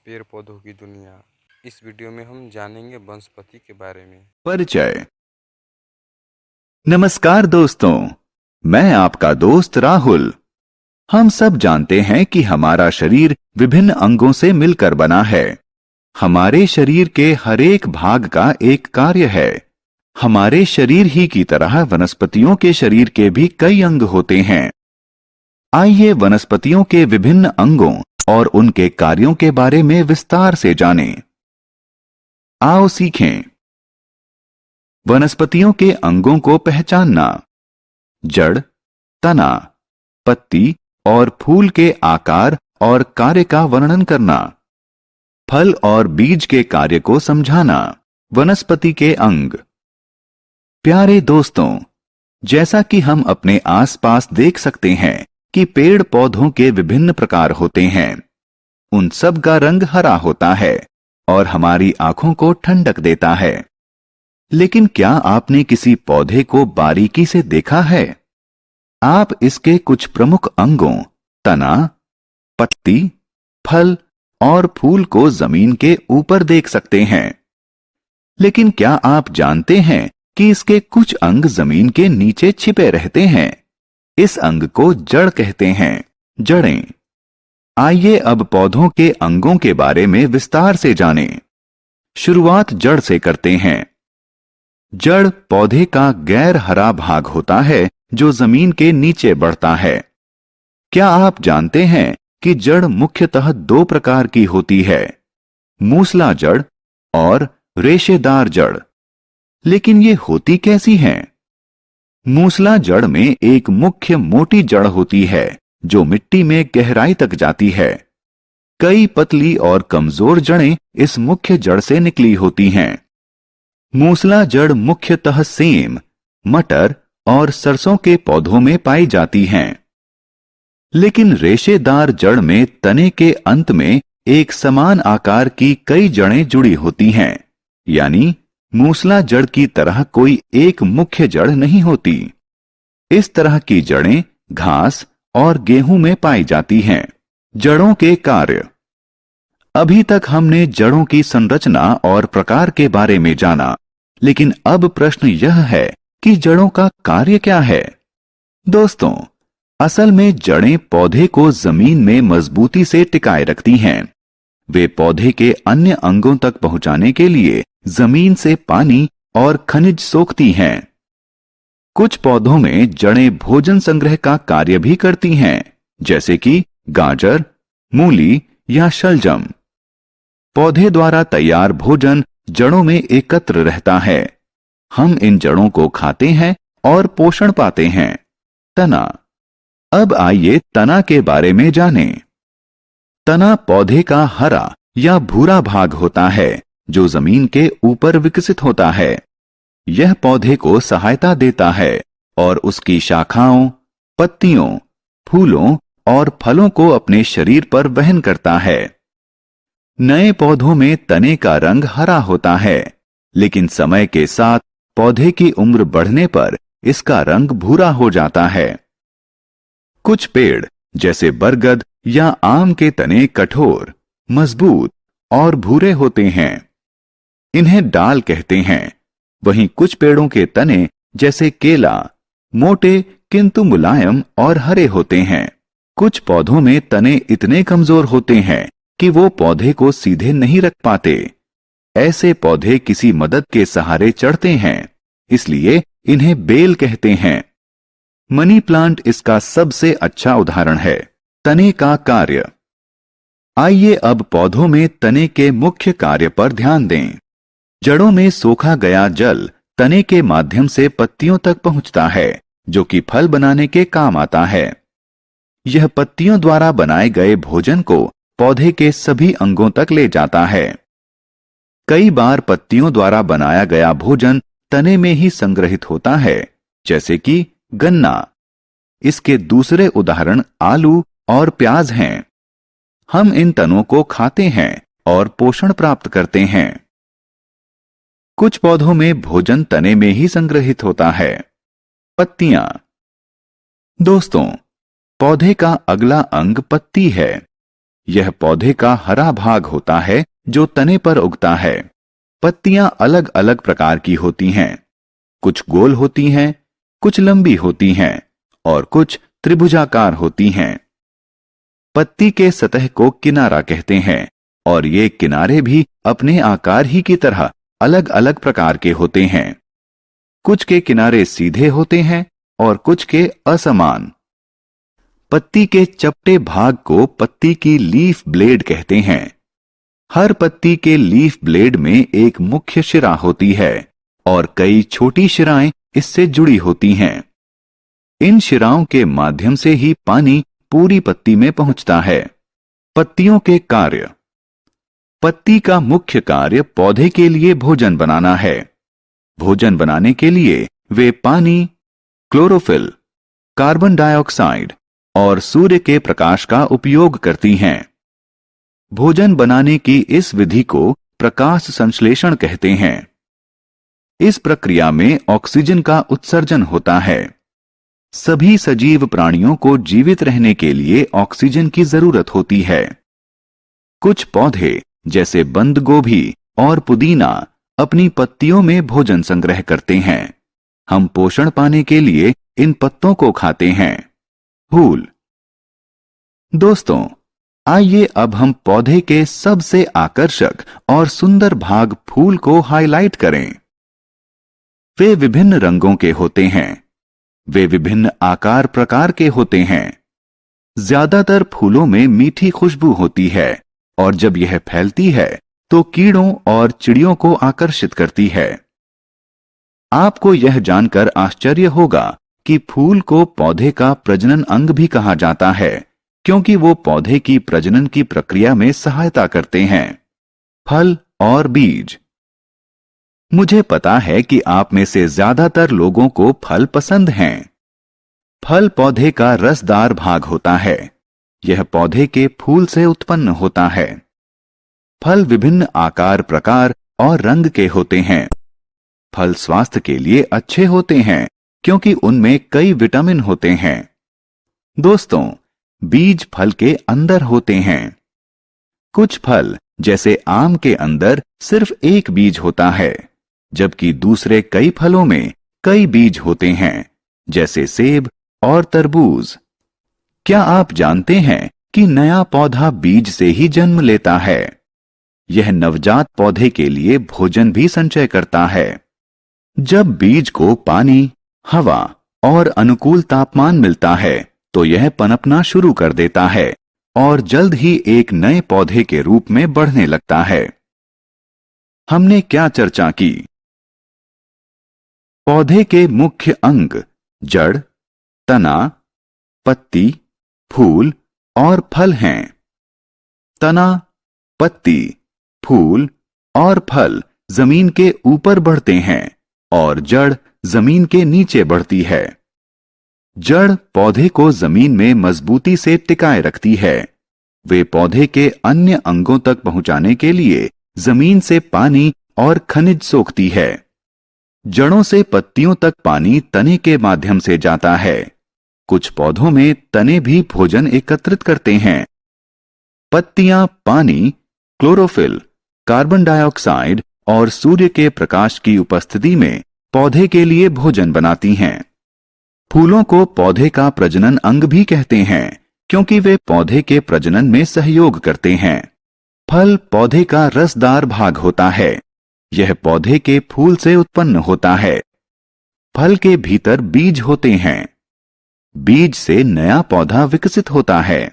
पेड़ पौधों की दुनिया। इस वीडियो में हम जानेंगे वनस्पति के बारे में। परिचय। नमस्कार दोस्तों, मैं आपका दोस्त राहुल। हम सब जानते हैं कि हमारा शरीर विभिन्न अंगों से मिलकर बना है। हमारे शरीर के हर एक भाग का एक कार्य है। हमारे शरीर ही की तरह वनस्पतियों के शरीर के भी कई अंग होते हैं। आइए वनस्पतियों के विभिन्न अंगों और उनके कार्यों के बारे में विस्तार से जानें। आओ सीखें। वनस्पतियों के अंगों को पहचानना। जड़, तना, पत्ती और फूल के आकार और कार्य का वर्णन करना। फल और बीज के कार्य को समझाना। वनस्पति के अंग। प्यारे दोस्तों, जैसा कि हम अपने आसपास देख सकते हैं कि पेड़ पौधों के विभिन्न प्रकार होते हैं। उन सब का रंग हरा होता है और हमारी आंखों को ठंडक देता है। लेकिन क्या आपने किसी पौधे को बारीकी से देखा है? आप इसके कुछ प्रमुख अंगों, तना, पत्ती, फल और फूल को जमीन के ऊपर देख सकते हैं। लेकिन क्या आप जानते हैं कि इसके कुछ अंग जमीन के नीचे छिपे रहते हैं? इस अंग को जड़ कहते हैं। जड़ें। आइए अब पौधों के अंगों के बारे में विस्तार से जानें। शुरुआत जड़ से करते हैं। जड़ पौधे का गैर हरा भाग होता है जो जमीन के नीचे बढ़ता है। क्या आप जानते हैं कि जड़ मुख्यतः दो प्रकार की होती है, मूसला जड़ और रेशेदार जड़। लेकिन ये होती कैसी हैं? मूसला जड़ में एक मुख्य मोटी जड़ होती है जो मिट्टी में गहराई तक जाती है। कई पतली और कमजोर जड़ें इस मुख्य जड़ से निकली होती हैं। मूसला जड़ मुख्यतः सेम, मटर और सरसों के पौधों में पाई जाती हैं। लेकिन रेशेदार जड़ में तने के अंत में एक समान आकार की कई जड़ें जुड़ी होती हैं, यानी मूसला जड़ की तरह कोई एक मुख्य जड़ नहीं होती। इस तरह की जड़ें घास और गेहूं में पाई जाती हैं। जड़ों के कार्य। अभी तक हमने जड़ों की संरचना और प्रकार के बारे में जाना, लेकिन अब प्रश्न यह है कि जड़ों का कार्य क्या है? दोस्तों, असल में जड़ें पौधे को जमीन में मजबूती से टिकाए रखती हैं। वे पौधे के अन्य अंगों तक पहुंचाने के लिए जमीन से पानी और खनिज सोखती हैं। कुछ पौधों में जड़ें भोजन संग्रह का कार्य भी करती हैं, जैसे कि गाजर, मूली या शलजम। पौधे द्वारा तैयार भोजन जड़ों में एकत्र रहता है। हम इन जड़ों को खाते हैं और पोषण पाते हैं। तना। अब आइए तना के बारे में जानें। तना पौधे का हरा या भूरा भाग होता है जो जमीन के ऊपर विकसित होता है। यह पौधे को सहायता देता है और उसकी शाखाओं, पत्तियों, फूलों और फलों को अपने शरीर पर वहन करता है। नए पौधों में तने का रंग हरा होता है, लेकिन समय के साथ पौधे की उम्र बढ़ने पर इसका रंग भूरा हो जाता है। कुछ पेड़ जैसे बरगद या आम के तने कठोर, मजबूत और भूरे होते हैं। इन्हें डाल कहते हैं। वहीं कुछ पेड़ों के तने जैसे केला मोटे किंतु मुलायम और हरे होते हैं। कुछ पौधों में तने इतने कमजोर होते हैं कि वो पौधे को सीधे नहीं रख पाते। ऐसे पौधे किसी मदद के सहारे चढ़ते हैं, इसलिए इन्हें बेल कहते हैं। मनी प्लांट इसका सबसे अच्छा उदाहरण है। तने का कार्य। आइए अब पौधों में तने के मुख्य कार्य पर ध्यान दें। जड़ों में सोखा गया जल तने के माध्यम से पत्तियों तक पहुंचता है, जो कि फल बनाने के काम आता है। यह पत्तियों द्वारा बनाए गए भोजन को पौधे के सभी अंगों तक ले जाता है। कई बार पत्तियों द्वारा बनाया गया भोजन तने में ही संग्रहित होता है, जैसे कि गन्ना। इसके दूसरे उदाहरण आलू और प्याज हैं। हम इन तनों को खाते हैं और पोषण प्राप्त करते हैं। कुछ पौधों में भोजन तने में ही संग्रहित होता है। पत्तियां। दोस्तों, पौधे का अगला अंग पत्ती है। यह पौधे का हरा भाग होता है जो तने पर उगता है। पत्तियां अलग अलग प्रकार की होती हैं। कुछ गोल होती हैं, कुछ लंबी होती हैं और कुछ त्रिभुजाकार होती हैं। पत्ती के सतह को किनारा कहते हैं और ये किनारे भी अपने आकार ही की तरह अलग अलग प्रकार के होते हैं। कुछ के किनारे सीधे होते हैं और कुछ के असमान। पत्ती के चपटे भाग को पत्ती की लीफ ब्लेड कहते हैं। हर पत्ती के लीफ ब्लेड में एक मुख्य शिरा होती है और कई छोटी शिराएं इससे जुड़ी होती हैं। इन शिराओं के माध्यम से ही पानी पूरी पत्ती में पहुंचता है। पत्तियों के कार्य। पत्ती का मुख्य कार्य पौधे के लिए भोजन बनाना है। भोजन बनाने के लिए वे पानी, क्लोरोफिल, कार्बन डाइऑक्साइड और सूर्य के प्रकाश का उपयोग करती हैं। भोजन बनाने की इस विधि को प्रकाश संश्लेषण कहते हैं। इस प्रक्रिया में ऑक्सीजन का उत्सर्जन होता है। सभी सजीव प्राणियों को जीवित रहने के लिए ऑक्सीजन की जरूरत होती है। कुछ पौधे जैसे बंद गोभी और पुदीना अपनी पत्तियों में भोजन संग्रह करते हैं। हम पोषण पाने के लिए इन पत्तों को खाते हैं। फूल। दोस्तों, आइए अब हम पौधे के सबसे आकर्षक और सुंदर भाग फूल को हाईलाइट करें। वे विभिन्न रंगों के होते हैं। वे विभिन्न आकार प्रकार के होते हैं। ज्यादातर फूलों में मीठी खुशबू होती है और जब यह फैलती है तो कीड़ों और चिड़ियों को आकर्षित करती है। आपको यह जानकर आश्चर्य होगा कि फूल को पौधे का प्रजनन अंग भी कहा जाता है, क्योंकि वो पौधे की प्रजनन की प्रक्रिया में सहायता करते हैं। फल और बीज। मुझे पता है कि आप में से ज्यादातर लोगों को फल पसंद हैं। फल पौधे का रसदार भाग होता है। यह पौधे के फूल से उत्पन्न होता है। फल विभिन्न आकार, प्रकार और रंग के होते हैं। फल स्वास्थ्य के लिए अच्छे होते हैं क्योंकि उनमें कई विटामिन होते हैं। दोस्तों, बीज फल के अंदर होते हैं। कुछ फल जैसे आम के अंदर सिर्फ एक बीज होता है, जबकि दूसरे कई फलों में कई बीज होते हैं, जैसे सेब और तरबूज। क्या आप जानते हैं कि नया पौधा बीज से ही जन्म लेता है? यह नवजात पौधे के लिए भोजन भी संचय करता है। जब बीज को पानी, हवा और अनुकूल तापमान मिलता है तो यह पनपना शुरू कर देता है और जल्द ही एक नए पौधे के रूप में बढ़ने लगता है। हमने क्या चर्चा की? पौधे के मुख्य अंग जड़, तना, पत्ती, फूल और फल हैं। तना, पत्ती, फूल और फल जमीन के ऊपर बढ़ते हैं और जड़ जमीन के नीचे बढ़ती है। जड़ पौधे को जमीन में मजबूती से टिकाए रखती है। वे पौधे के अन्य अंगों तक पहुंचाने के लिए जमीन से पानी और खनिज सोखती है। जड़ों से पत्तियों तक पानी तने के माध्यम से जाता है। कुछ पौधों में तने भी भोजन एकत्रित करते हैं। पत्तियां पानी, क्लोरोफिल, कार्बन डाइऑक्साइड और सूर्य के प्रकाश की उपस्थिति में पौधे के लिए भोजन बनाती हैं। फूलों को पौधे का प्रजनन अंग भी कहते हैं, क्योंकि वे पौधे के प्रजनन में सहयोग करते हैं। फल पौधे का रसदार भाग होता है। यह पौधे के फूल से उत्पन्न होता है। फल के भीतर बीज होते हैं। बीज से नया पौधा विकसित होता है।